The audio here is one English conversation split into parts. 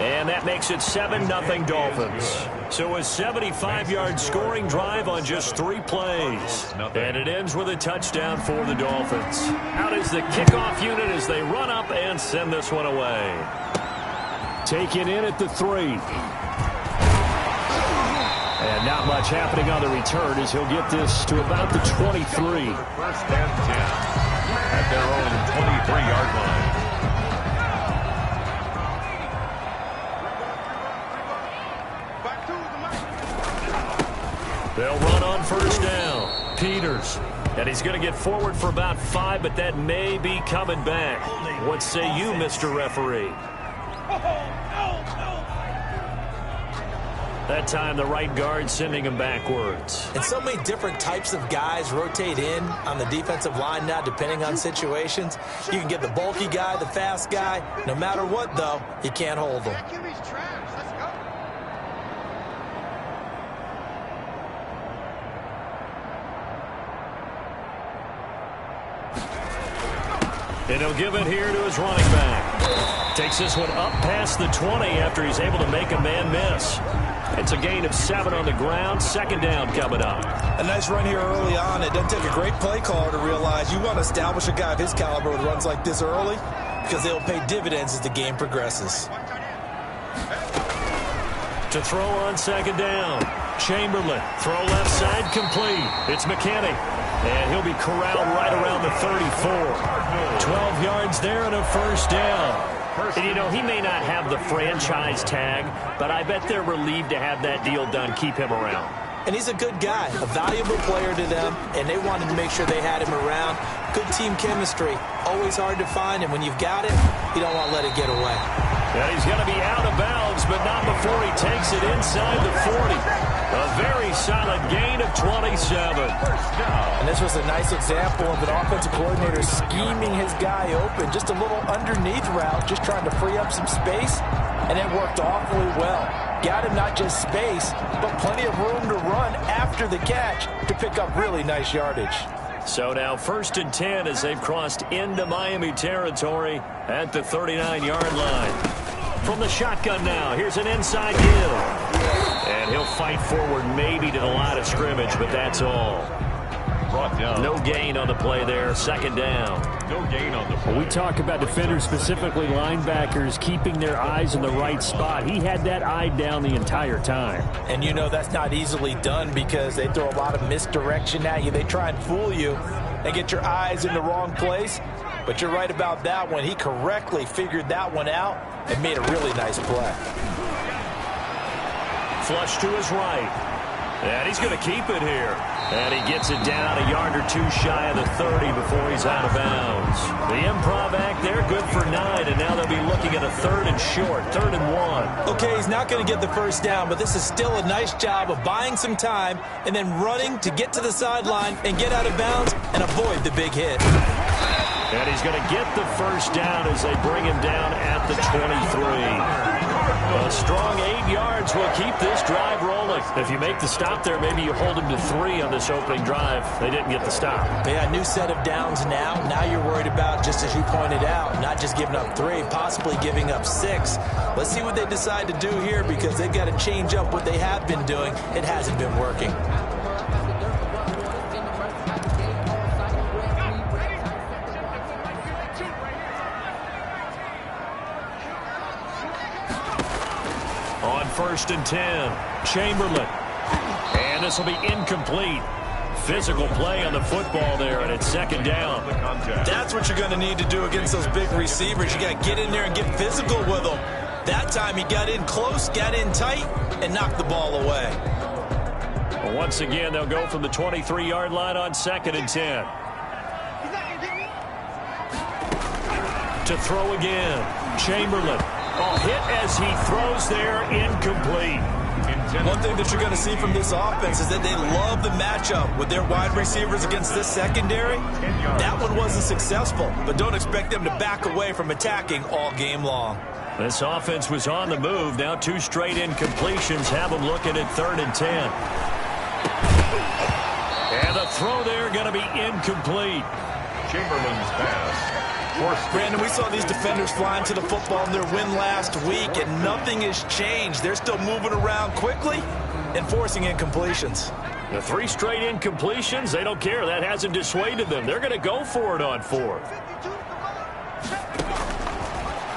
And that makes it 7-0 Dolphins. So a 75-yard scoring drive on just 3 plays. And it ends with a touchdown for the Dolphins. Out is the kickoff unit as they run up and send this one away. Taken in at the 3. And not much happening on the return as he'll get this to about the 23. First and 10 at their own 23-yard line. They'll run on first down. Peters. And he's going to get forward for about 5, but that may be coming back. What say you, Mr. Referee? That time, the right guard sending him backwards. And so many different types of guys rotate in on the defensive line now, depending on situations. You can get the bulky guy, the fast guy. No matter what, though, you can't hold them. And he'll give it here to his running back. Takes this one up past the 20 after he's able to make a man miss. It's a gain of 7 on the ground. Second down coming up. A nice run here early on. It doesn't take a great play caller to realize you want to establish a guy of his caliber with runs like this early because they'll pay dividends as the game progresses. To throw on second down. Chamberlain. Throw left side complete. It's McKinney. And he'll be corralled right around the 34. 12 yards there and a first down. And, you know, he may not have the franchise tag, but I bet they're relieved to have that deal done, keep him around. And he's a good guy, a valuable player to them, and they wanted to make sure they had him around. Good team chemistry, always hard to find, and when you've got it, you don't want to let it get away. And he's going to be out of bounds, but not before he takes it inside the 40. A very solid gain of 27. And this was a nice example of an offensive coordinator scheming his guy open. Just a little underneath route, just trying to free up some space, and it worked awfully well. Got him not just space, but plenty of room to run after the catch to pick up really nice yardage. So now 1st and 10 as they've crossed into Miami territory at the 39-yard line. From the shotgun now, here's an inside give. And he'll fight forward maybe to the line of scrimmage, but that's all. Brought down. No gain on the play there, second down. No gain on the play. We talk about defenders, specifically linebackers, keeping their eyes in the right spot. He had that eye down the entire time. And you know that's not easily done because they throw a lot of misdirection at you. They try and fool you and get your eyes in the wrong place. But you're right about that one. He correctly figured that one out and made a really nice play. Flush to his right. And he's going to keep it here. And he gets it down a yard or 2 shy of the 30 before he's out of bounds. The improv act there, good for 9, and now they'll be looking at a 3rd and short, 3rd and 1. Okay, he's not going to get the first down, but this is still a nice job of buying some time and then running to get to the sideline and get out of bounds and avoid the big hit. And he's going to get the first down as they bring him down at the 23. A strong 8 yards will keep this drive rolling. If you make the stop there, maybe you hold him to 3 on this opening drive. They didn't get the stop. Yeah, new set of downs now. Now you're worried about, just as you pointed out, not just giving up 3, possibly giving up 6. Let's see what they decide to do here because they've got to change up what they have been doing. It hasn't been working. On 1st and 10, Chamberlain. And this will be incomplete. Physical play on the football there, and it's second down. That's what you're going to need to do against those big receivers. You got to get in there and get physical with them. That time he got in close, got in tight, and knocked the ball away. Well, once again, they'll go from the 23-yard line on 2nd and 10. To throw again, Chamberlain. Oh, hit as he throws there, incomplete. One thing that you're going to see from this offense is that they love the matchup with their wide receivers against this secondary. That one wasn't successful, but don't expect them to back away from attacking all game long. This offense was on the move. Now 2 straight incompletions have them looking at 3rd and 10. And the throw there going to be incomplete. Chamberlain's pass Brandon, we saw these defenders flying to the football in their win last week, and nothing has changed. They're still moving around quickly and forcing incompletions. The 3 straight incompletions, they don't care. That hasn't dissuaded them. They're going to go for it on 4th.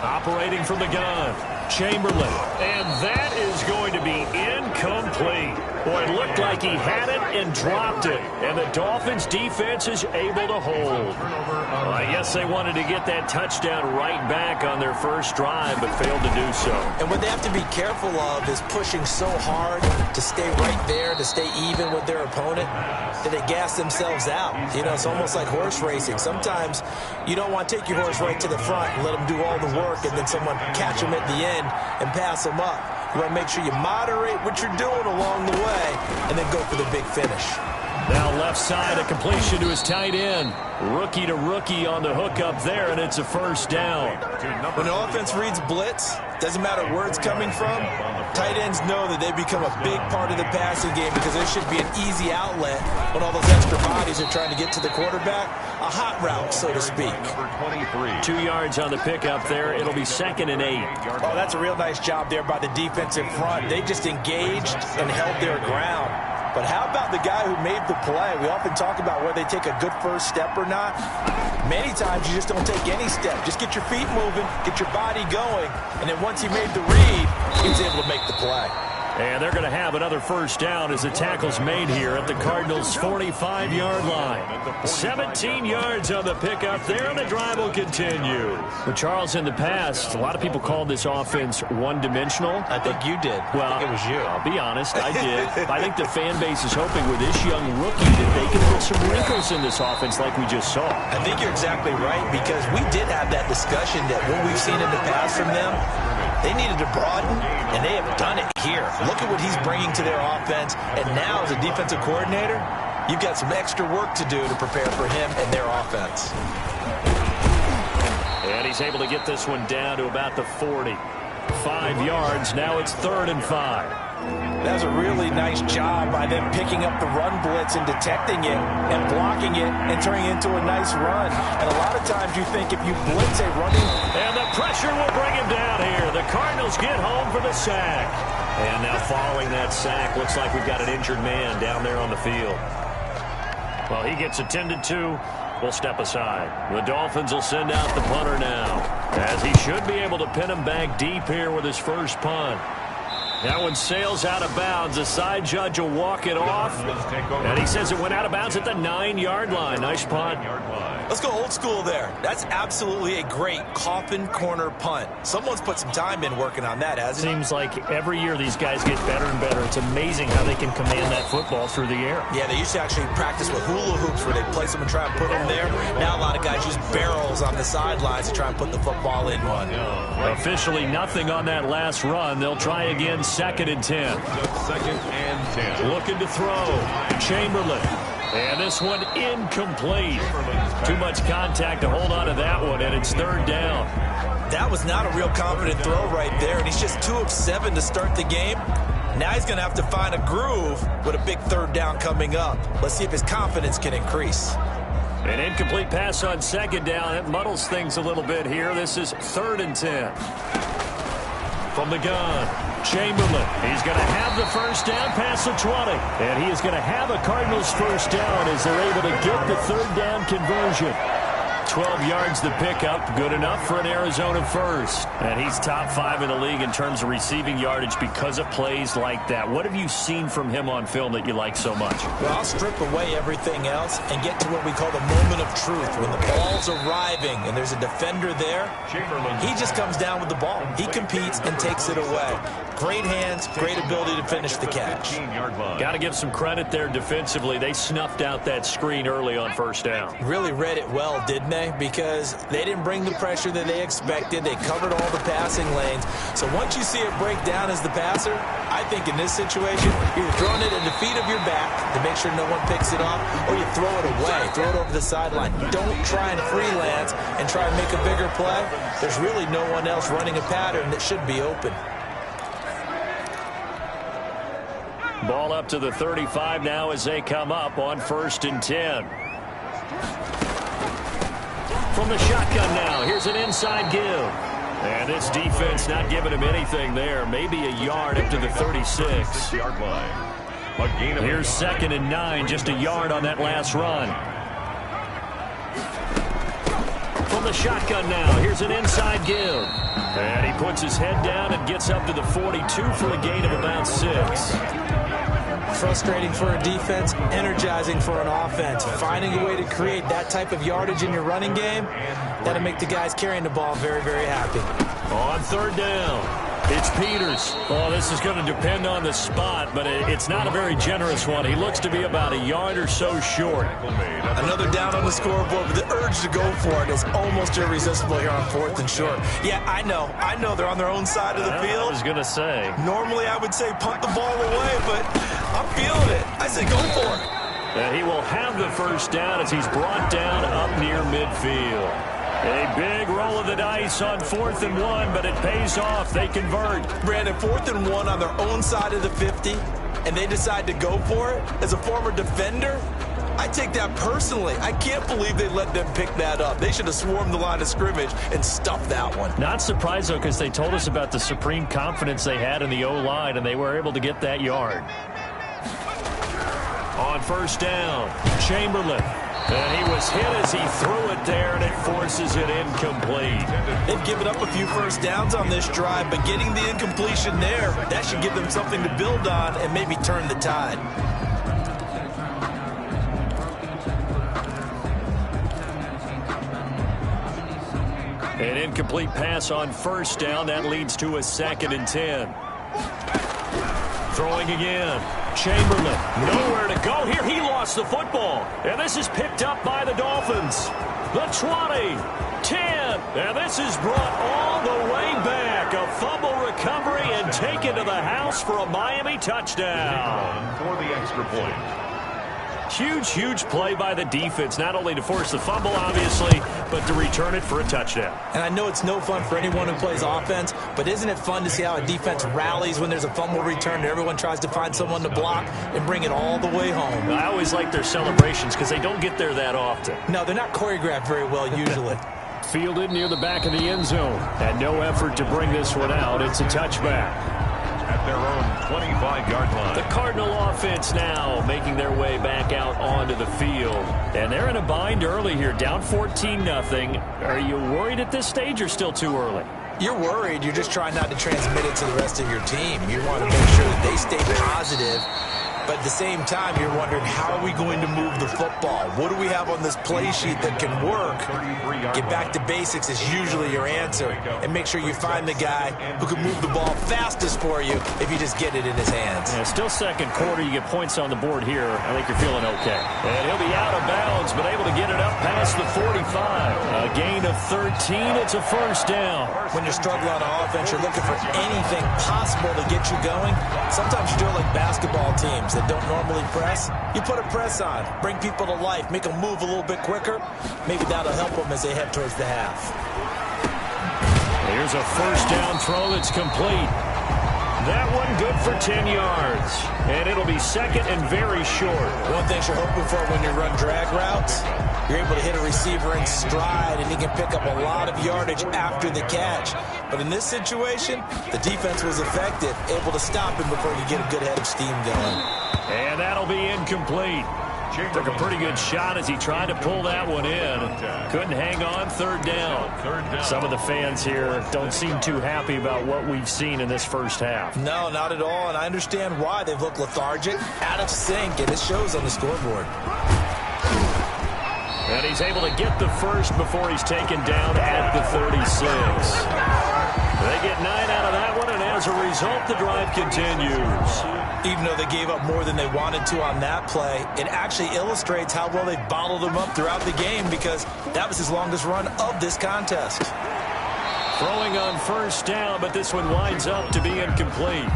Operating from the gun, Chamberlain. And that is going to be incomplete. Boy, it looked like he had it and dropped it. And the Dolphins' defense is able to hold. Well, I guess they wanted to get that touchdown right back on their first drive, but failed to do so. And what they have to be careful of is pushing so hard to stay right there, to stay even with their opponent, that they gas themselves out. You know, it's almost like horse racing. Sometimes you don't want to take your horse right to the front and let them do all the work, and then someone catch them at the end and pass them up. You want to make sure you moderate what you're doing along the way and then go for the big finish. Now left side, a completion to his tight end. Rookie to rookie on the hook up there, and it's a first down. When the offense reads blitz, doesn't matter where it's coming from, tight ends know that they become a big part of the passing game because there should be an easy outlet when all those extra bodies are trying to get to the quarterback. A hot route, so to speak. 2 yards on the pickup there. It'll be 2nd and 8. Oh, that's a real nice job there by the defensive front. They just engaged and held their ground. But how about the guy who made the play? We often talk about whether they take a good first step or not. Many times you just don't take any step. Just get your feet moving, get your body going, and then once he made the read, he was able to make the play. And they're going to have another first down as the tackle's made here at the Cardinals' 45-yard line. 17 yards on the pickup there, and the drive will continue. Well, Charles, in the past, a lot of people called this offense one-dimensional. I think you did. Well, I think it was you. I'll be honest, I did. I think the fan base is hoping with this young rookie that they can put some wrinkles in this offense like we just saw. I think you're exactly right because we did have that discussion that what we've seen in the past from them, they needed to broaden, and they have done it here. Look at what he's bringing to their offense, and now as a defensive coordinator, you've got some extra work to do to prepare for him and their offense. And he's able to get this one down to about the 40. 5 yards, now it's 3rd and 5. That was a really nice job by them picking up the run blitz and detecting it and blocking it and turning it into a nice run. And a lot of times you think if you blitz a running... And the pressure will bring him down here. The Cardinals get home for the sack. And now following that sack, looks like we've got an injured man down there on the field. Well, he gets attended to. We'll step aside. The Dolphins will send out the punter now, as he should be able to pin him back deep here with his first punt. That one sails out of bounds. The side judge will walk it off. And he says it went out of bounds at the 9-yard line. Nice punt. Let's go old school there. That's absolutely a great coffin corner punt. Someone's put some time in working on that, hasn't it? Seems like every year these guys get better and better. It's amazing how they can command that football through the air. Yeah, they used to actually practice with hula hoops where they place them and try and put them there. Now a lot of guys use barrels on the sidelines to try and put the football in one. Officially nothing on that last run. They'll try again, 2nd and 10. 2nd and 10. Looking to throw. Chamberlain. And this one incomplete. Too much contact to hold on to that one, and it's 3rd down. That was not a real confident throw right there, and he's just 2 of 7 to start the game. Now he's going to have to find a groove with a big 3rd down coming up. Let's see if his confidence can increase. An incomplete pass on 2nd down. It muddles things a little bit here. This is 3rd and 10. From the gun, Chamberlain. He's going to have the first down past the 20. And he is going to have a Cardinals first down as they're able to get the 3rd down conversion. 12 yards to pick up. Good enough for an Arizona first. And he's top 5 in the league in terms of receiving yardage because of plays like that. What have you seen from him on film that you like so much? Well, I'll strip away everything else and get to what we call the moment of truth. When the ball's arriving and there's a defender there, he just comes down with the ball. He competes and takes it away. Great hands, great ability to finish the catch. Got to give some credit there defensively. They snuffed out that screen early on first down. Really read it well, didn't they? Because they didn't bring the pressure that they expected. They covered all the passing lanes. So once you see it break down as the passer, I think in this situation, you're throwing it at the feet of your back to make sure no one picks it off, or you throw it away, throw it over the sideline. Don't try and freelance and try and make a bigger play. There's really no one else running a pattern that should be open. Ball up to the 35 now as they come up on 1st and 10. From the shotgun now, here's an inside give. And this defense not giving him anything there. Maybe a yard up to the 36. Yard line. Here's 2nd and 9, just a yard on that last run. From the shotgun now, here's an inside give. And he puts his head down and gets up to the 42 for a gain of about 6. Frustrating for a defense, energizing for an offense. Finding a way to create that type of yardage in your running game, that'll make the guys carrying the ball very, very happy. On 3rd down, it's Peters. Oh, this is going to depend on the spot, but it's not a very generous one. He looks to be about a yard or so short. Another down on the scoreboard, but the urge to go for it is almost irresistible here on 4th and short. Yeah, I know they're on their own side of the field. I was going to say. Normally I would say punt the ball away, but I'm feeling it. I say go for it. And he will have the 1st down as he's brought down up near midfield. A big roll of the dice on 4th and 1, but it pays off. They convert. Brandon, 4th and 1 on their own side of the 50, and they decide to go for it. As a former defender, I take that personally. I can't believe they let them pick that up. They should have swarmed the line of scrimmage and stuffed that one. Not surprised, though, because they told us about the supreme confidence they had in the O-line, and they were able to get that yard. On 1st down, Chamberlain. And he was hit as he threw it there, and it forces it incomplete. They've given up a few 1st downs on this drive, but getting the incompletion there, that should give them something to build on and maybe turn the tide. An incomplete pass on 1st down. That leads to a 2nd and 10. Throwing again. Chamberlain, nowhere to go here. He lost the football. And this is picked up by the Dolphins. The 20, 10, and this is brought all the way back. A fumble recovery and taken to the house for a Miami touchdown. For the extra point. Huge, huge play by the defense, not only to force the fumble, obviously, but to return it for a touchdown. And I know it's no fun for anyone who plays offense, but isn't it fun to see how a defense rallies when there's a fumble return and everyone tries to find someone to block and bring it all the way home? I always like their celebrations because they don't get there that often. No, they're not choreographed very well usually. Fielded near the back of the end zone. And no effort to bring this one out. It's a touchback. At their own 25-yard line. The Cardinal offense now making their way back out onto the field. And they're in a bind early here, down 14-0. Are you worried at this stage or still too early? You're worried. You're just trying not to transmit it to the rest of your team. You want to make sure that they stay positive. But at the same time, you're wondering, how are we going to move the football? What do we have on this play sheet that can work? Get back to basics is usually your answer. And make sure you find the guy who can move the ball fastest for you if you just get it in his hands. Yeah, still 2nd quarter. You get points on the board here. I think you're feeling okay. And he'll be out of bounds, but able to get it up past the 45. A gain of 13. It's a 1st down. When you're struggling on offense, you're looking for anything possible to get you going. Sometimes you do it like basketball teams that don't normally press. You put a press on, bring people to life, make them move a little bit quicker. Maybe that'll help them as they head towards the half. Here's a 1st down throw that's complete. That one good for 10 yards. And it'll be 2nd and very short. One thing you're hoping for when you run drag routes, you're able to hit a receiver in stride, and he can pick up a lot of yardage after the catch. But in this situation, the defense was effective, able to stop him before you get a good head of steam going. And that'll be incomplete. Took a pretty good shot as he tried to pull that one in. Couldn't hang on. 3rd down. Some of the fans here don't seem too happy about what we've seen in this 1st half. No, not at all, and I understand why. They've looked lethargic, out of sync, and it shows on the scoreboard. And he's able to get the 1st before he's taken down at the 36. They get 9 out of that one, and as a result, the drive continues. Even though they gave up more than they wanted to on that play, it actually illustrates how well they bottled him up throughout the game, because that was his longest run of this contest. Throwing on 1st down, but this one winds up to be incomplete.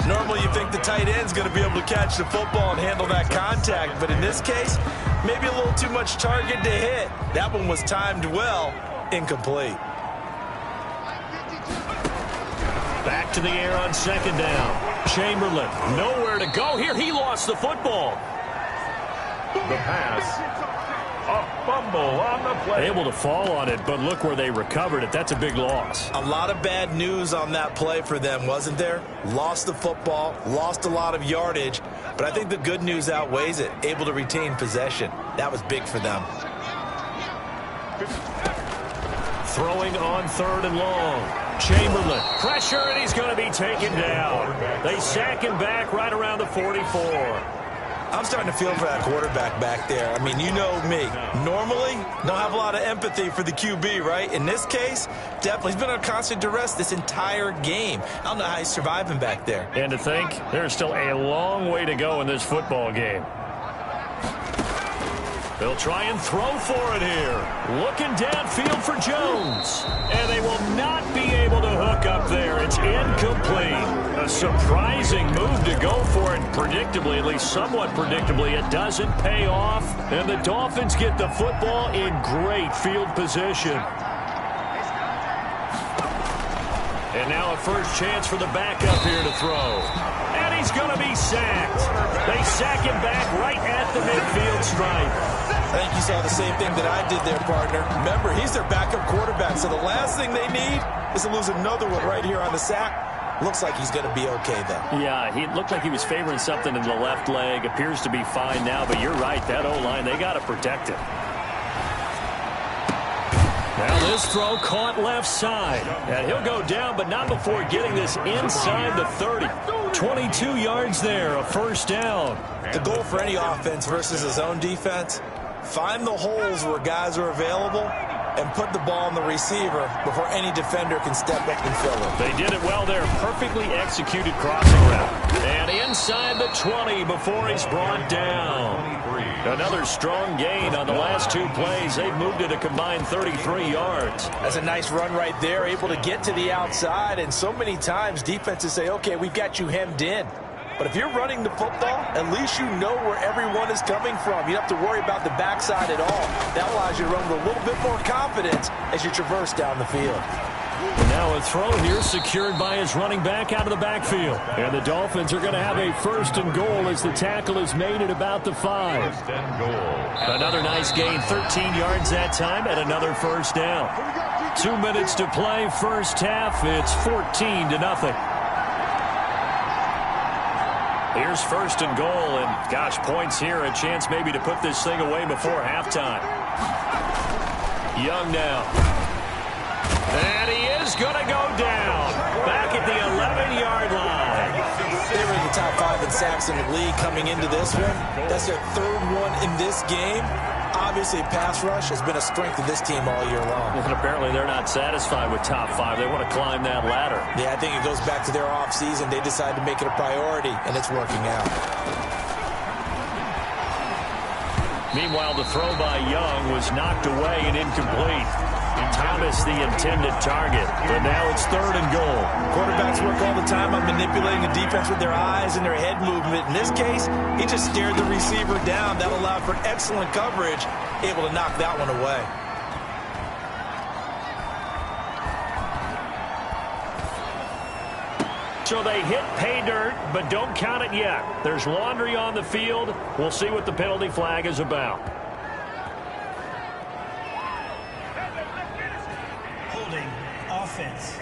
Normally you think the tight end's going to be able to catch the football and handle that contact, but in this case, maybe a little too much target to hit. That one was timed well, incomplete. Back to the air on 2nd down. Chamberlain, nowhere to go here. He lost the football. The pass A fumble on the play. Able to fall on it, but look where they recovered it. That's a big loss. A lot of bad news on that play for them, wasn't there? Lost the football, lost a lot of yardage, but I think the good news outweighs it. Able to retain possession. That was big for them. Throwing on 3rd and long. Chamberlain, pressure, and he's going to be taken down. They sack him back right around the 44. I'm starting to feel for that quarterback back there. I mean, you know me. Normally, don't have a lot of empathy for the QB, right? In this case, definitely. He's been under constant duress this entire game. I don't know how he's surviving back there. And to think, there's still a long way to go in this football game. They'll try and throw for it here. Looking downfield for Jones. And they will not be able to hook up there. It's incomplete. A surprising move to go for it. Predictably, at least somewhat predictably, it doesn't pay off. And the Dolphins get the football in great field position. And now a first chance for the backup here to throw. And he's going to be sacked. They sack him back right at the midfield stripe. I think you saw the same thing that I did there, partner. Remember, he's their backup quarterback, so the last thing they need is to lose another one right here on the sack. Looks like he's going to be okay, though. Yeah, he looked like he was favoring something in the left leg. Appears to be fine now, but you're right. That O-line, they got to protect it. Now this throw caught left side. And he'll go down, but not before getting this inside the 30. 22 yards there, a first down. The goal for any offense versus his own defense, find the holes where guys are available and put the ball on the receiver before any defender can step up and fill it. They did it well there. Perfectly executed crossing route. And inside the 20 before he's brought down. Another strong gain on the last 2 plays. They've moved it a combined 33 yards. That's a nice run right there, able to get to the outside. And so many times defenses say, okay, we've got you hemmed in. But if you're running the football, at least you know where everyone is coming from. You don't have to worry about the backside at all. That allows you to run with a little bit more confidence as you traverse down the field. And now a throw here secured by his running back out of the backfield. And the Dolphins are going to have a 1st and goal as the tackle is made at about the 5. 1st and goal. Another nice gain, 13 yards that time, and another first down. 2 minutes to play, first half. It's 14-0. Here's 1st and goal, and gosh, points here, a chance maybe to put this thing away before halftime. Young now. And he is going to go down. Back at the 11-yard line. They were in the top 5 in sacks in the league coming into this one. That's their 3rd one in this game. Obviously, pass rush has been a strength of this team all year long. And apparently they're not satisfied with top 5. They want to climb that ladder. Yeah, I think it goes back to their offseason. They decided to make it a priority, and it's working out. Meanwhile, the throw by Young was knocked away and incomplete. Thomas the intended target, but now it's 3rd and goal. Quarterbacks work all the time on manipulating the defense with their eyes and their head movement. In this case, he just stared the receiver down. That allowed for excellent coverage, able to knock that one away. So they hit pay dirt, but don't count it yet. There's laundry on the field. We'll see what the penalty flag is about. Offense.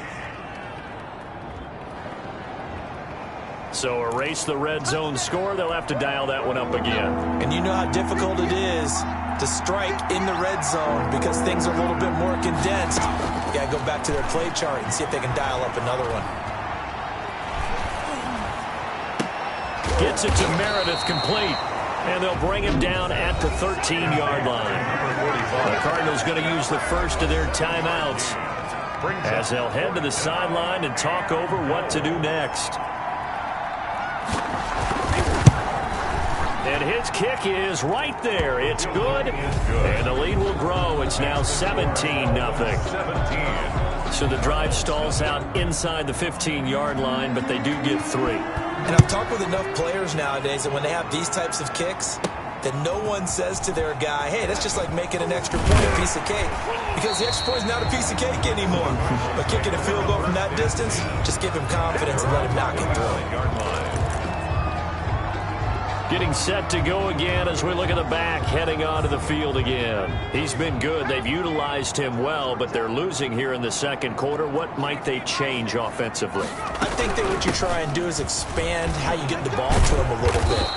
So erase the red zone score. They'll have to dial that one up again. And you know how difficult it is to strike in the red zone because things are a little bit more condensed. You got to go back to their play chart and see if they can dial up another one. Gets it to Meredith, complete. And they'll bring him down at the 13-yard line. The Cardinals going to use the first of their timeouts as they'll head to the sideline and talk over what to do next. And his kick is right there. It's good. And the lead will grow. It's now 17-0. So the drive stalls out inside the 15-yard line, but they do get 3. And I've talked with enough players nowadays that when they have these types of kicks, that no one says to their guy, hey, that's just like making an extra point a piece of cake. Because the extra point is not a piece of cake anymore. But kicking a field goal from that distance, just give him confidence and let him knock it through. Getting set to go again as we look at the back heading onto the field again. He's been good. They've utilized him well, but they're losing here in the second quarter. What might they change offensively? I think that what you try and do is expand how you get the ball to him a little bit.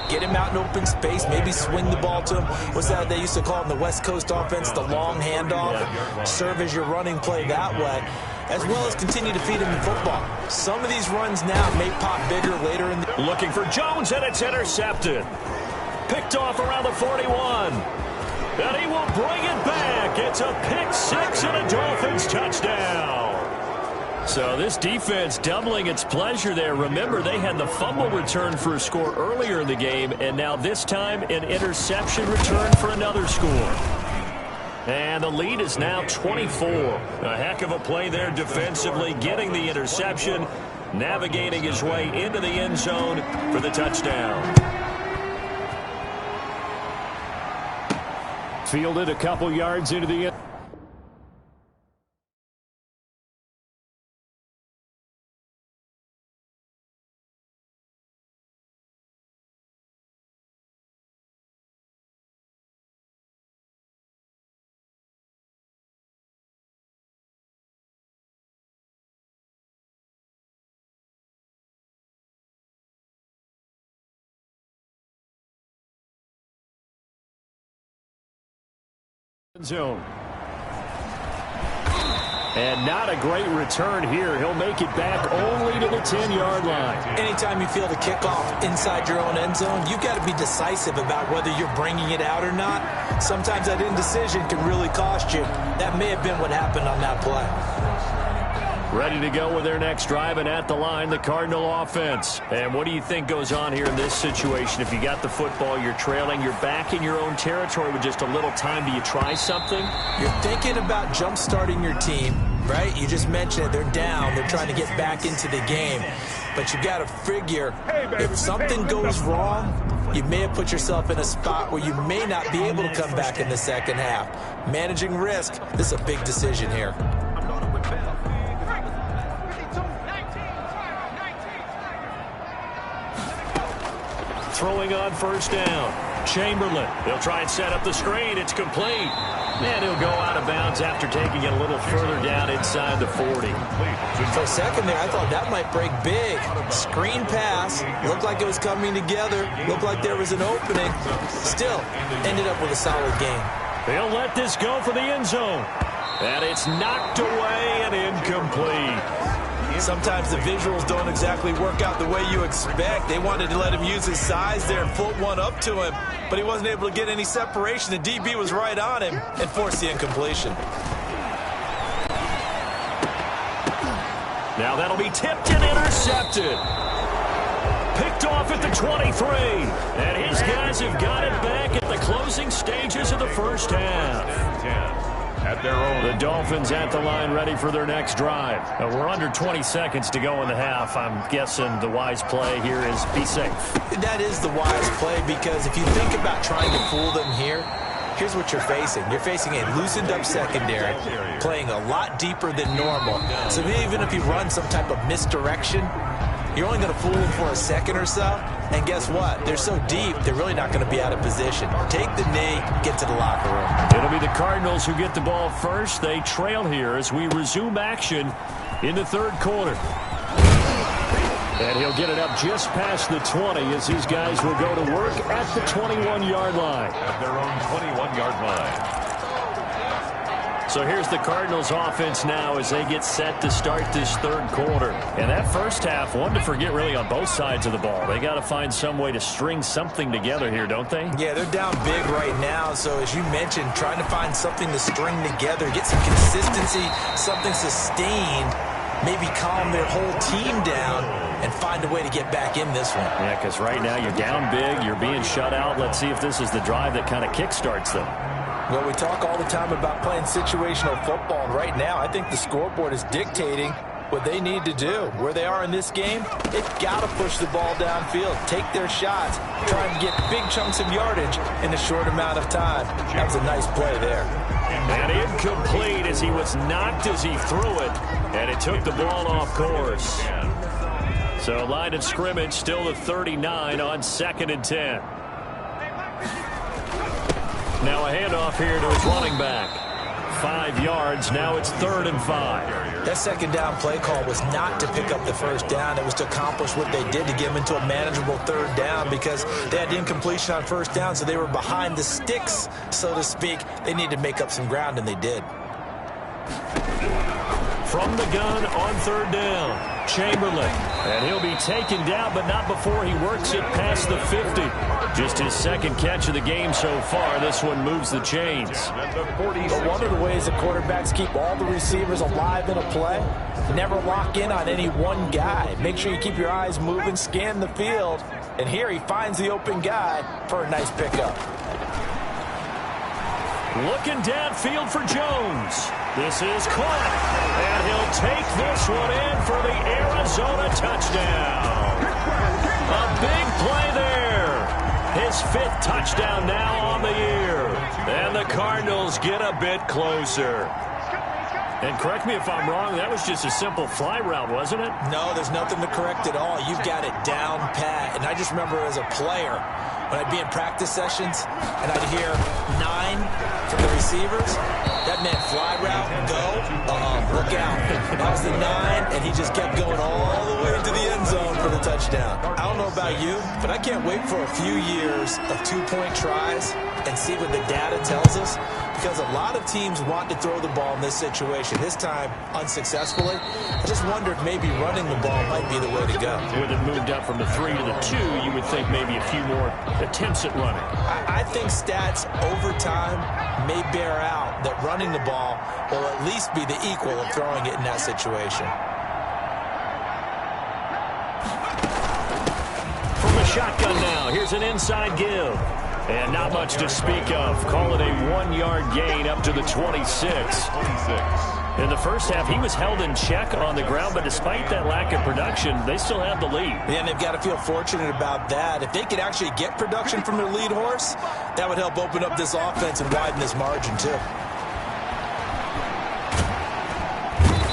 Get him out in open space, maybe swing the ball to him. What's that they used to call in the West Coast offense, the long handoff? Yeah. Serve as your running play that way, as well as continue to feed him in football. Some of these runs now may pop bigger later in the... Looking for Jones, and it's intercepted. Picked off around the 41. And he will bring it back. It's a pick six and a Dolphins touchdown. So this defense doubling its pleasure there. Remember, they had the fumble return for a score earlier in the game, and now this time an interception return for another score. And the lead is now 24. A heck of a play there defensively, getting the interception, navigating his way into the end zone for the touchdown. Fielded a couple yards into the end. Zone. And not a great return here. He'll make it back only to the 10-yard line. Anytime you feel the kickoff inside your own end zone, you've got to be decisive about whether you're bringing it out or not. Sometimes that indecision can really cost you. That may have been what happened on that play. Ready to go with their next drive, and at the line, the Cardinal offense. And what do you think goes on here in this situation? If you got the football, you're trailing, you're back in your own territory with just a little time. Do you try something? You're thinking about jump-starting your team, right? You just mentioned it. They're down. They're trying to get back into the game. But you got to figure, if something goes wrong, you may have put yourself in a spot where you may not be able to come back in the second half. Managing risk, this is a big decision here. Throwing on first down. Chamberlain. He'll try and set up the screen. It's complete. And he'll go out of bounds after taking it a little further down inside the 40. For a second there, I thought that might break big. Screen pass. Looked like it was coming together. Looked like there was an opening. Still, ended up with a solid game. They'll let this go for the end zone. And it's knocked away and incomplete. Sometimes the visuals don't exactly work out the way you expect. They wanted to let him use his size there and foot one up to him, but he wasn't able to get any separation. The DB was right on him and forced the incompletion. Now that'll be tipped and intercepted. Picked off at the 23. And his guys have got it back at the closing stages of the first half. At their own. The Dolphins at the line, ready for their next drive. Now, we're under 20 seconds to go in the half. I'm guessing the wise play here is be safe. That is the wise play, because if you think about trying to fool them here, here's what you're facing. You're facing a loosened-up secondary, playing a lot deeper than normal. So even if you run some type of misdirection, you're only going to fool them for a second or so. And guess what? They're so deep, they're really not going to be out of position. Take the knee, get to the locker room. It'll be the Cardinals who get the ball first. They trail here as we resume action in the third quarter. And he'll get it up just past the 20 as his guys will go to work at the 21-yard line. At their own 21-yard line. So here's the Cardinals offense now as they get set to start this third quarter. And that first half, one to forget really on both sides of the ball. They got to find some way to string something together here, don't they? Yeah, they're down big right now. So as you mentioned, trying to find something to string together, get some consistency, something sustained, maybe calm their whole team down and find a way to get back in this one. Yeah, because right now you're down big, you're being shut out. Let's see if this is the drive that kind of kickstarts them. Well, we talk all the time about playing situational football, and right now I think the scoreboard is dictating what they need to do. Where they are in this game, they've got to push the ball downfield, take their shots, try and get big chunks of yardage in a short amount of time. That was a nice play there. And incomplete as he was knocked as he threw it, and it took the ball off course. So line of scrimmage still the 39 on 2nd and 10. Now a handoff here to his running back. 5 yards. Now it's 3rd and 5. That second down play call was not to pick up the first down. It was to accomplish what they did to get them into a manageable 3rd down because they had incompletion on first down, so they were behind the sticks, so to speak. They needed to make up some ground, and they did. From the gun on 3rd down, Chamberlain. And he'll be taken down, but not before he works it past the 50. Just his 2nd catch of the game so far. This one moves the chains. But one of the ways that quarterbacks keep all the receivers alive in a play, never lock in on any one guy. Make sure you keep your eyes moving, scan the field. And here he finds the open guy for a nice pickup. Looking downfield for Jones. This is caught. And he'll take this one in for the Arizona touchdown. A big play there. His 5th touchdown now on the year. And the Cardinals get a bit closer. And correct me if I'm wrong, that was just a simple fly route, wasn't it? No, there's nothing to correct at all. You've got it down pat. And I just remember as a player, when I'd be in practice sessions and I'd hear 9 from the receivers, that meant fly route, go, look out. That was the 9, and he just kept going all the way into the end zone for the touchdown. I don't know about you, but I can't wait for a few years of 2-point tries and see what the data tells us, because a lot of teams want to throw the ball in this situation, this time unsuccessfully. I just wonder if maybe running the ball might be the way to go. With it moved up from the 3 to the 2, you would think maybe a few more attempts at running. I think stats over time may bear out that running the ball will at least be the equal of throwing it in that situation. From a shotgun now, here's an inside give. And not much to speak of. Call it a 1-yard gain up to the 26. In the first half, he was held in check on the ground, but despite that lack of production, they still have the lead. Yeah, and they've got to feel fortunate about that. If they could actually get production from their lead horse, that would help open up this offense and widen this margin, too.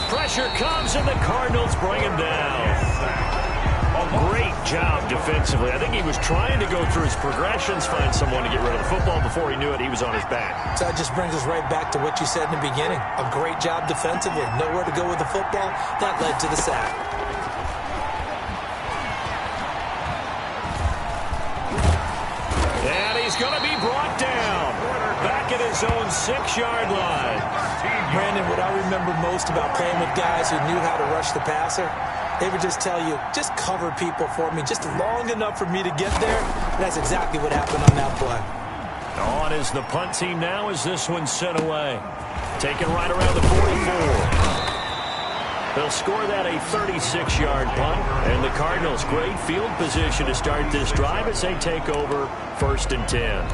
Pressure comes, and the Cardinals bring him down. Great job defensively. I think he was trying to go through his progressions, find someone to get rid of the football. Before he knew it, he was on his back. So that just brings us right back to what you said in the beginning. A great job defensively. Nowhere to go with the football. That led to the sack. And he's going to be brought down. Back at his own 6-yard line. Brandon, what I remember most about playing with guys who knew how to rush the passer, they would just tell you, just cover people for me, just long enough for me to get there. And that's exactly what happened on that play. On is the punt team now as this one's sent away. Taken right around the 44. They'll score that a 36-yard punt. And the Cardinals, great field position to start this drive as they take over 1st and 10.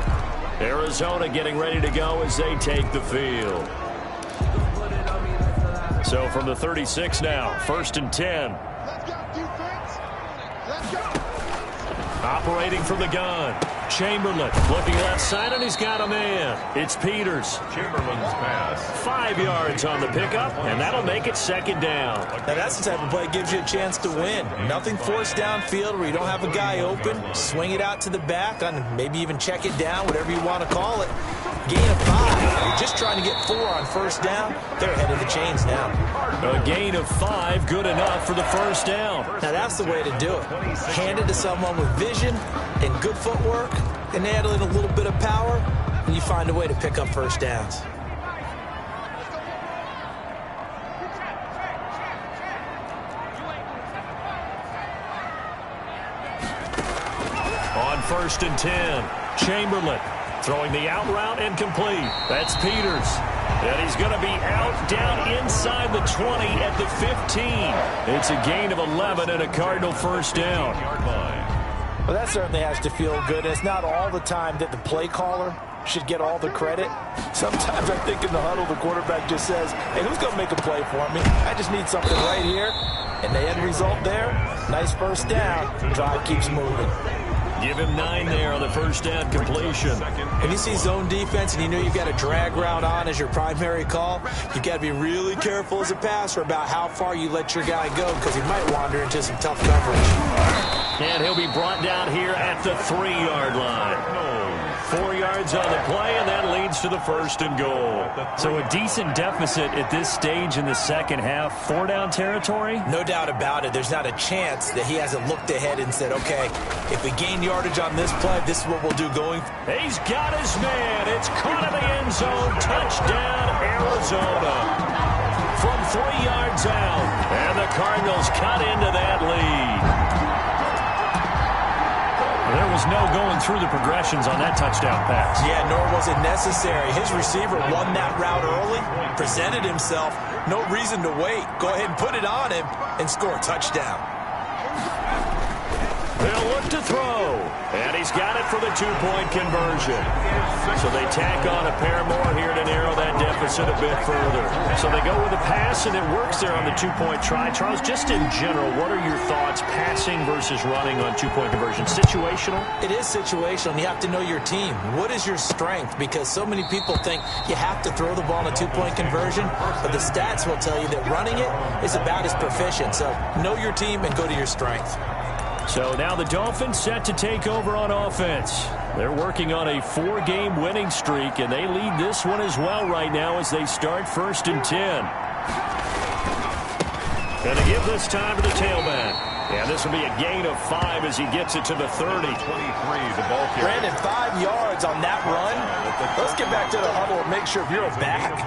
Arizona getting ready to go as they take the field. So from the 36 now, 1st and 10. Operating from the gun. Chamberlain looking left side, and he's got a man. It's Peters. Chamberlain's pass. 5 yards on the pickup, and that'll make it 2nd down. Now that's the type of play that gives you a chance to win. Nothing forced downfield where you don't have a guy open. Swing it out to the back, and maybe even check it down, whatever you want to call it. Gain of 5. You're just trying to get 4 on 1st down. They're ahead of the chains now. A gain of 5, good enough for the 1st down. Now that's the way to do it. Hand it to someone with vision and good footwork, and add in a little bit of power, and you find a way to pick up 1st downs. On 1st and 10, Chamberlain throwing the out route incomplete. That's Peters. And he's going to be out down inside the 20 at the 15. It's a gain of 11 and a Cardinal 1st down. Well, that certainly has to feel good. It's not all the time that the play caller should get all the credit. Sometimes I think in the huddle, the quarterback just says, hey, who's going to make a play for me? I just need something right here. And the end result there, nice 1st down. Drive keeps moving. Give him 9 there on the first down completion. When you see zone defense and you know you've got a drag route on as your primary call, you've got to be really careful as a passer about how far you let your guy go because he might wander into some tough coverage. And he'll be brought down here at the 3-yard line. 4 yards on the play, and that leads to the first and goal. So a decent deficit at this stage in the second half. 4-down territory? No doubt about it. There's not a chance that he hasn't looked ahead and said, okay, if we gain yardage on this play, this is what we'll do going. He's got his man. It's caught in the end zone. Touchdown, Arizona. From 3 yards out. And the Cardinals cut into that lead. There was no going through the progressions on that touchdown pass. Yeah, nor was it necessary. His receiver won that route early, presented himself. No reason to wait. Go ahead and put it on him and score a touchdown. They'll look to throw. And he's got it for the 2-point conversion. So they tack on a pair more here to narrow that deficit a bit further. So they go with a pass, and it works there on the 2-point try. Charles, just in general, what are your thoughts passing versus running on 2-point conversion? Situational? It is situational, and you have to know your team. What is your strength? Because so many people think you have to throw the ball in a 2-point conversion, but the stats will tell you that running it is about as proficient. So know your team and go to your strength. So now the Dolphins set to take over on offense. They're working on a 4-game winning streak, and they lead this one as well right now as they start 1st and 10. Going to give this time to the tailback. And this will be a gain of 5 as he gets it to the 30. 23, the ball carrier. Brandon, 5 yards on that run. Let's get back to the huddle and make sure if you're a back,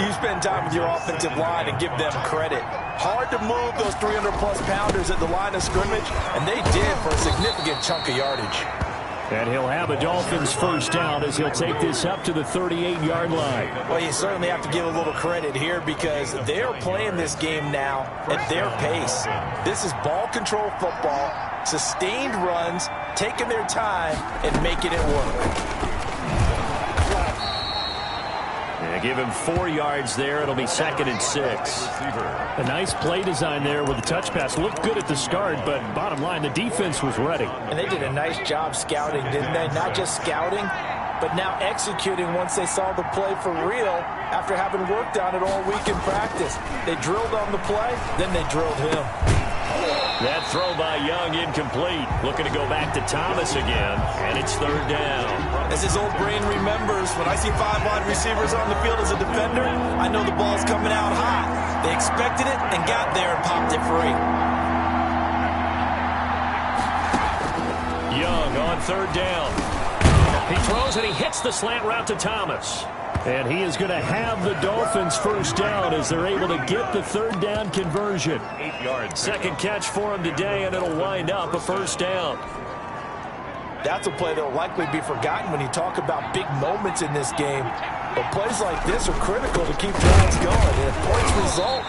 you spend time with your offensive line and give them credit. Hard to move those 300-plus pounders at the line of scrimmage, and they did for a significant chunk of yardage. And he'll have a Dolphins first down as he'll take this up to the 38-yard line. Well, you certainly have to give a little credit here because they're playing this game now at their pace. This is ball control football, sustained runs, taking their time, and making it work. And give him 4 yards there. It'll be 2nd and 6. A nice play design there with the touch pass. Looked good at the start, but bottom line, the defense was ready. And they did a nice job scouting, didn't they? Not just scouting, but now executing once they saw the play for real after having worked on it all week in practice. They drilled on the play, then they drilled him. That throw by Young incomplete. Looking to go back to Thomas again, and it's 3rd down. As his old brain remembers, when I see 5 wide receivers on the field as a defender, I know the ball's coming out hot. They expected it and got there and popped it free. Young on 3rd down. He throws and he hits the slant route to Thomas. And he is going to have the Dolphins first down as they're able to get the 3rd down conversion. 8 yards. Second catch for him today, and it'll wind up a first down. That's a play that will likely be forgotten when you talk about big moments in this game. But plays like this are critical to keep drives going. And if points result,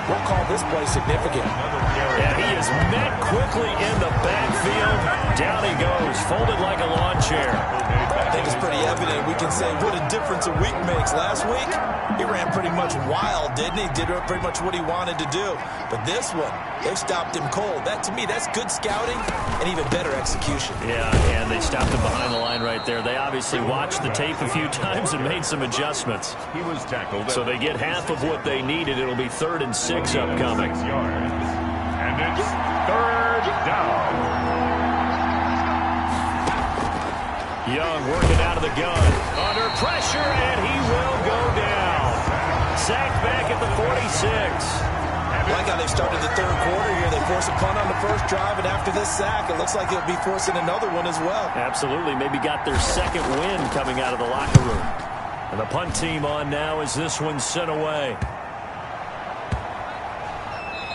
we'll call this play significant. And he is met quickly in the backfield. Down he goes, folded like a lawn chair. I think it's pretty evident. We can say what a difference a week makes. Last week, he ran pretty much wild, didn't he? Did pretty much what he wanted to do. But this one, they stopped him cold. That, to me, that's good scouting and even better execution. Yeah, and they stopped him behind the line right there. They obviously watched the tape a few times and made some adjustments. He was tackled. So they get half of what they needed. It'll be 3rd and 6 upcoming. 6 yards. And it's 3rd down. Young working out of the gun. Under pressure, and he will go down. Sacked back at the 46. I like how they started the 3rd quarter here. They forced a punt on the first drive, and after this sack, it looks like they'll be forcing another one as well. Absolutely. Maybe got their 2nd win coming out of the locker room. And the punt team on now as this one's sent away.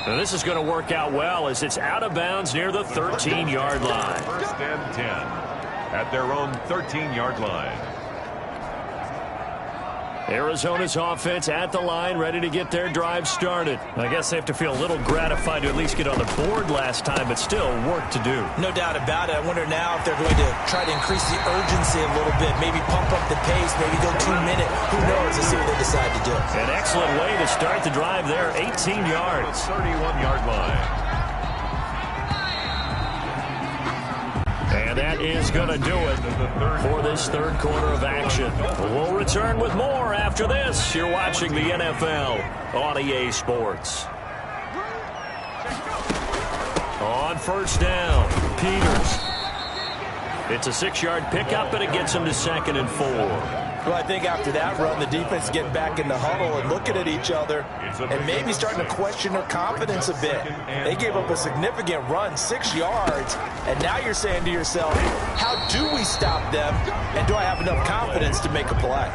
Now this is going to work out well as it's out of bounds near the 13-yard line. 1st and 10. At their own 13-yard line. Arizona's offense at the line, ready to get their drive started. I guess they have to feel a little gratified to at least get on the board last time, but still work to do. No doubt about it. I wonder now if they're going to try to increase the urgency a little bit, maybe pump up the pace, maybe go 2-minute. Who knows? Let's see what they decide to do. An excellent way to start the drive there, 18 yards. 31-yard line. And And that is going to do it for this third quarter of action. We'll return with more after this. You're watching the NFL on EA Sports. On first down, Peters. It's a 6-yard pickup, and it gets him to 2nd and 4. Well, I think after that run, the defense is getting back in the huddle and looking at each other and maybe starting to question their confidence a bit. They gave up a significant run, 6 yards, and now you're saying to yourself, how do we stop them, and do I have enough confidence to make a play?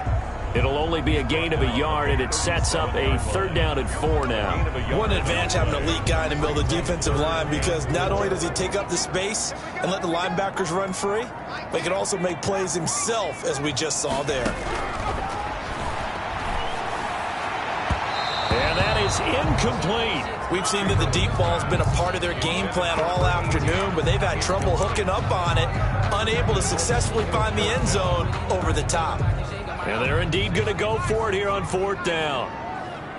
It'll only be a gain of a yard, and it sets up a 3rd down and 4 now. What an advantage having an elite guy in the middle of the defensive line, because not only does he take up the space and let the linebackers run free, but he can also make plays himself, as we just saw there. And that is incomplete. We've seen that the deep ball has been a part of their game plan all afternoon, but they've had trouble hooking up on it, unable to successfully find the end zone over the top. And they're indeed going to go for it here on 4th down.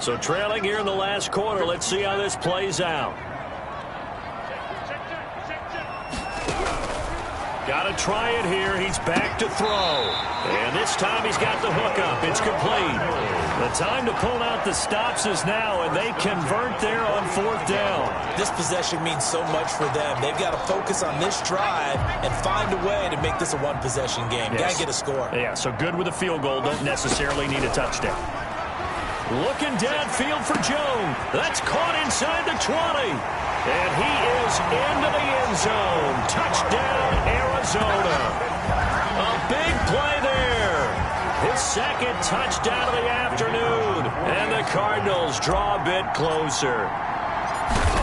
So trailing here in the last quarter, let's see how this plays out. Got to try it here. He's back to throw. And this time he's got the hook up. It's complete. The time to pull out the stops is now, and they convert there on 4th down. This possession means so much for them. They've got to focus on this drive and find a way to make this a one-possession game. Yes. Got to get a score. Yeah, so good with a field goal. Don't necessarily need a touchdown. Looking downfield for Jones. That's caught inside the 20. And he is into the end zone. Touchdown, Arizona. A big play there. His 2nd touchdown of the afternoon. And the Cardinals draw a bit closer.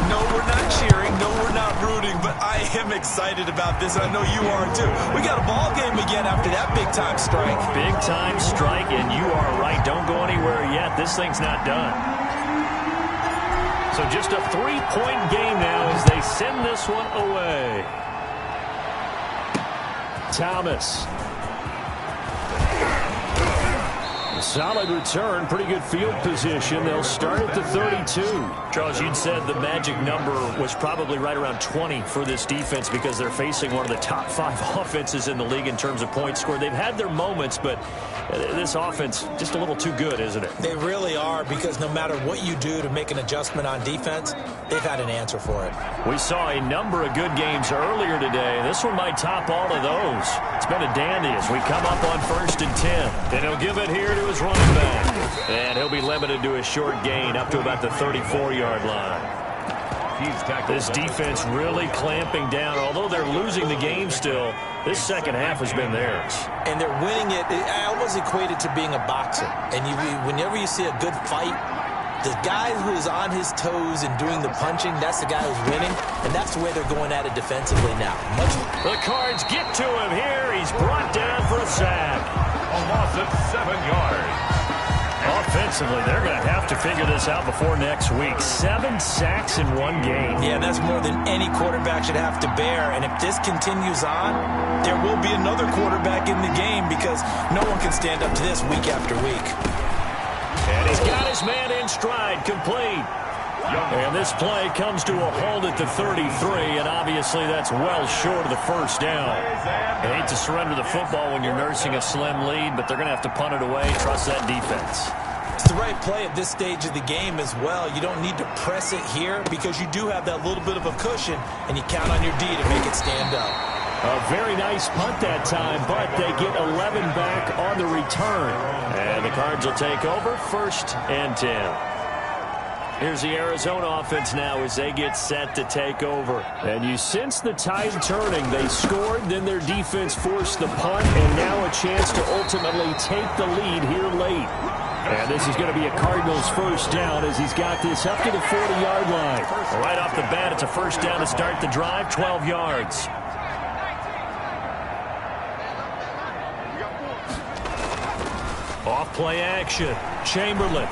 No, we're not cheering. No, we're not rooting. But I am excited about this. I know you are, too. We got a ball game again after that big-time strike. Big-time strike, and you are right. Don't go anywhere yet. This thing's not done. So just a 3-point game now as they send this one away. Thomas. Solid return, pretty good field position. They'll start at the 32. Charles, you'd said the magic number was probably right around 20 for this defense because they're facing one of the top 5 offenses in the league in terms of points scored. They've had their moments, but this offense just a little too good, isn't it? They really are, because no matter what you do to make an adjustment on defense, they've had an answer for it. We saw a number of good games earlier today. This one might top all of those. It's been a dandy as we come up on 1st and 10. And he'll give it here to his running back. And he'll be limited to a short gain up to about the 34-yard line. This defense really clamping down. Although they're losing the game still, this second half has been theirs. And they're winning it. I almost equate it to being a boxer. And whenever you see a good fight, the guy who's on his toes and doing the punching, that's the guy who's winning. And that's the way they're going at it defensively now. The Cards get to him here. He's brought down for a sack. A loss of 7 yards. Offensively, they're going to have to figure this out before next week. 7 sacks in one game. Yeah, that's more than any quarterback should have to bear. And if this continues on, there will be another quarterback in the game, because no one can stand up to this week after week. And he's got his man in stride, complete. And this play comes to a hold at the 33, and obviously that's well short of the 1st down. I hate to surrender the football when you're nursing a slim lead, but they're going to have to punt it away. Trust that defense. It's the right play at this stage of the game as well. You don't need to press it here because you do have that little bit of a cushion, and you count on your D to make it stand up. A very nice punt that time, but they get 11 back on the return. And the Cards will take over 1st and 10. Here's the Arizona offense now as they get set to take over. And you sense the tide turning. They scored, then their defense forced the punt, and now a chance to ultimately take the lead here late. And this is going to be a Cardinals 1st down as he's got this up to the 40-yard line. Right off the bat, it's a 1st down to start the drive, 12 yards. Off play action. Chamberlain.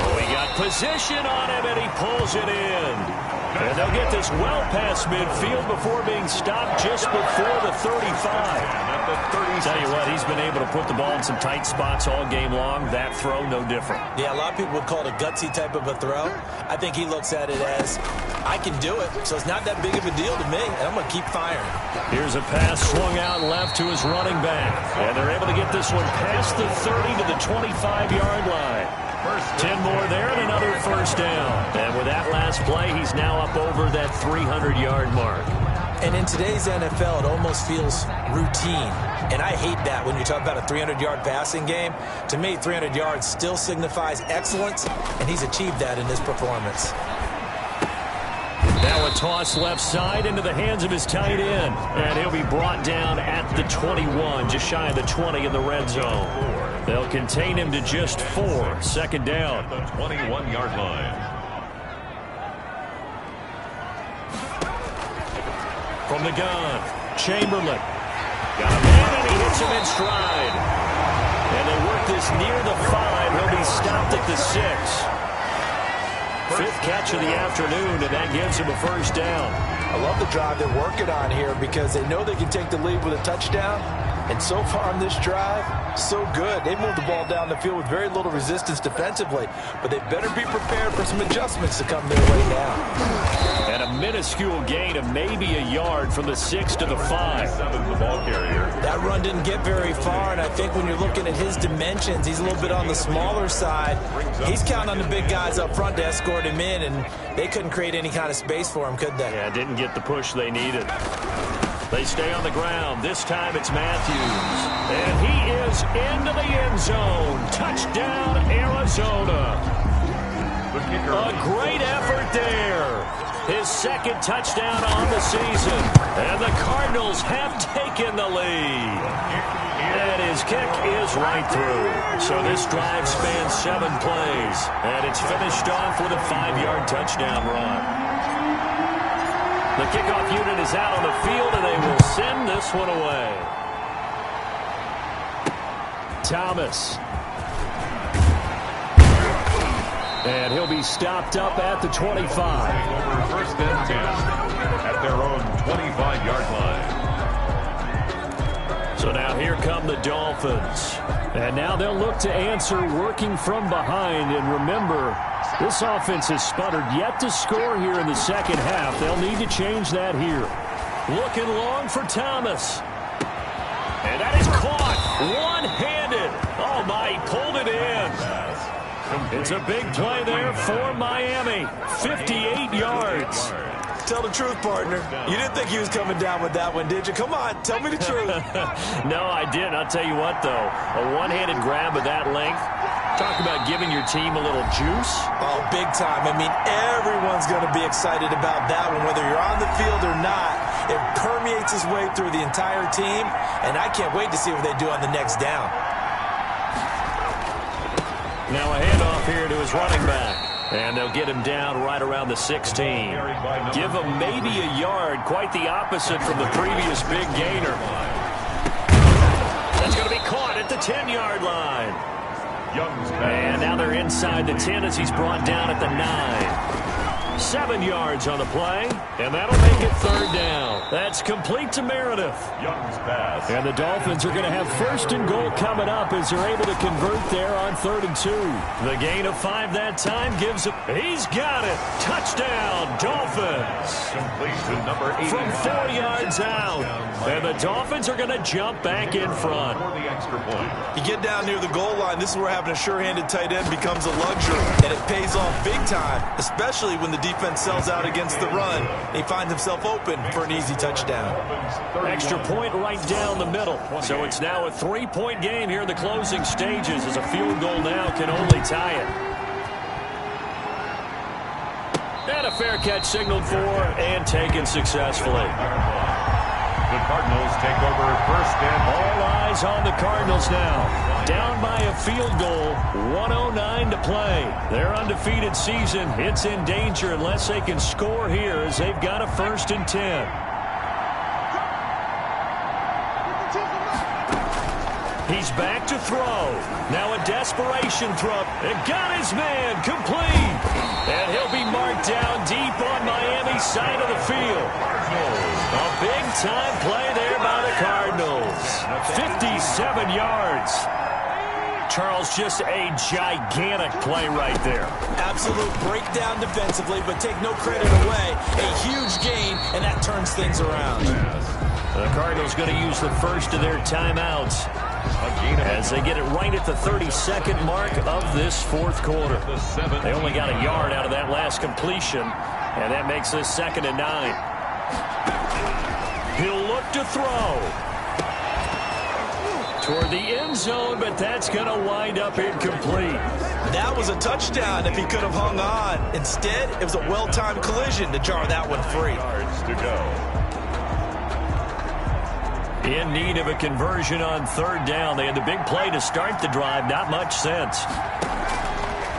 Oh, he got position on him, and he pulls it in. And they'll get this well past midfield before being stopped just before the 35. Tell you what, he's been able to put the ball in some tight spots all game long. That throw, no different. Yeah, a lot of people would call it a gutsy type of a throw. I think he looks at it as, I can do it, so it's not that big of a deal to me, and I'm going to keep firing. Here's a pass swung out left to his running back. And they're able to get this one past the 30 to the 25-yard line. 10 more there and another first down. And with that last play, he's now up over that 300-yard mark. And in today's NFL, it almost feels routine. And I hate that when you talk about a 300-yard passing game. To me, 300 yards still signifies excellence, and he's achieved that in this performance. Now a toss left side into the hands of his tight end. And he'll be brought down at the 21, just shy of the 20 in the red zone. They'll contain him to just 4. Second down. The 21-yard line. From the gun, Chamberlain. Got a man, and he hits him in stride. And they work this near the 5. He'll be stopped at the 6. Fifth catch of the afternoon, and that gives him a first down. I love the drive they're working on here because they know they can take the lead with a touchdown. And so far on this drive, so good. They moved the ball down the field with very little resistance defensively, but they better be prepared for some adjustments to come their way now. And a minuscule gain of maybe a yard from the 6 to the 5. The ball carrier. That run didn't get very far, and I think when you're looking at his dimensions, he's a little bit on the smaller side. He's counting on the big guys up front to escort him in, and they couldn't create any kind of space for him, could they? Yeah, didn't get the push they needed. They stay on the ground. This time it's Matthews. And he is into the end zone. Touchdown, Arizona. A great effort there. His second touchdown on the season. And the Cardinals have taken the lead. And his kick is right through. So this drive spans 7 plays. And it's finished off with a 5-yard touchdown run. The kickoff unit is out on the field, and they will send this one away. Thomas. And he'll be stopped up at the 25. Over first and 10 at their own 25-yard line. So now here come the Dolphins. And now they'll look to answer working from behind. And remember, this offense has sputtered yet to score here in the second half. They'll need to change that here. Looking long for Thomas. And that is caught one-handed. Oh, my, he pulled it in. It's a big play there for Miami. 58 yards. Tell the truth, partner. You didn't think he was coming down with that one, did you? Come on, tell me the truth. No, I didn't. I'll tell you what, though. A one-handed grab of that length. Talk about giving your team a little juice. Oh, big time. I mean, everyone's going to be excited about that one, whether you're on the field or not. It permeates its way through the entire team, and I can't wait to see what they do on the next down. Now a handoff here to his running back. And they'll get him down right around the 16. Give him maybe a yard, quite the opposite from the previous big gainer. That's going to be caught at the 10-yard line. And now they're inside the 10 as he's brought down at the 9. 7 yards on the play, and that'll make it third down. That's complete to Meredith. Young's pass. And the Dolphins are going to have first and goal coming up as they're able to convert there on 3rd and 2. The gain of 5 that time gives him. He's got it. Touchdown, Dolphins. Complete to number 8. From 4 yards out. And the Dolphins are going to jump back in front. For the extra point. You get down near the goal line, this is where having a sure-handed tight end becomes a luxury, and it pays off big time, especially when the defense sells out against the run. He finds himself open for an easy touchdown. Extra point right down the middle. So it's now a 3-point game here in the closing stages as a field goal now can only tie it. And a fair catch signaled for and taken successfully. The Cardinals take over first and all eyes on the Cardinals now. Down by a field goal, 1:09 to play. Their undefeated season, it's in danger unless they can score here as they've got a 1st and 10. He's back to throw. Now a desperation throw. It got his man complete. And he'll be marked down deep on Miami's side of the field. A big-time play there by the Cardinals. 57 yards. Charles, just a gigantic play right there. Absolute breakdown defensively, but take no credit away. A huge gain, and that turns things around. The Cardinals going to use the first of their timeouts as they get it right at the 32nd mark of this fourth quarter. They only got a yard out of that last completion, and that makes this 2nd and 9. He'll look to throw toward the end zone, but that's going to wind up incomplete. That was a touchdown if he could have hung on. Instead, it was a well-timed collision to jar that one free. Yards to go. In need of a conversion on 3rd down. They had the big play to start the drive. Not much sense.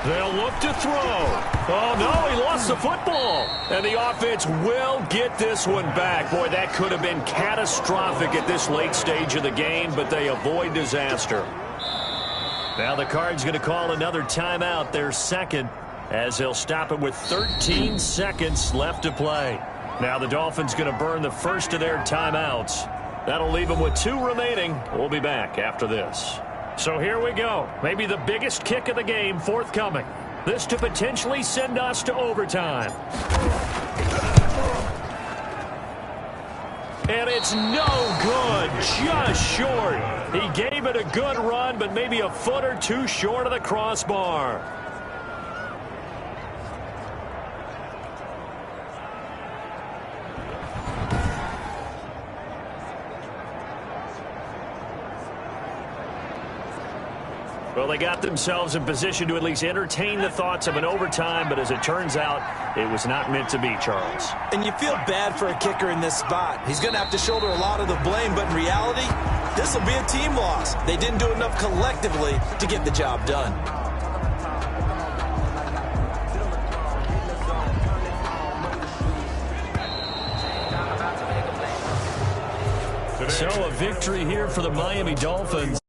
They'll look to throw. Oh, no, he lost the football. And the offense will get this one back. Boy, that could have been catastrophic at this late stage of the game, but they avoid disaster. Now the Cards going to call another timeout, their 2nd, as they'll stop it with 13 seconds left to play. Now the Dolphins going to burn the first of their timeouts. That'll leave them with 2 remaining. We'll be back after this. So here we go. Maybe the biggest kick of the game forthcoming. This to potentially send us to overtime. And it's no good. Just short. He gave it a good run, but maybe a foot or 2 short of the crossbar. Well, they got themselves in position to at least entertain the thoughts of an overtime, but as it turns out, it was not meant to be, Charles. And you feel bad for a kicker in this spot. He's going to have to shoulder a lot of the blame, but in reality, this will be a team loss. They didn't do enough collectively to get the job done. So a victory here for the Miami Dolphins.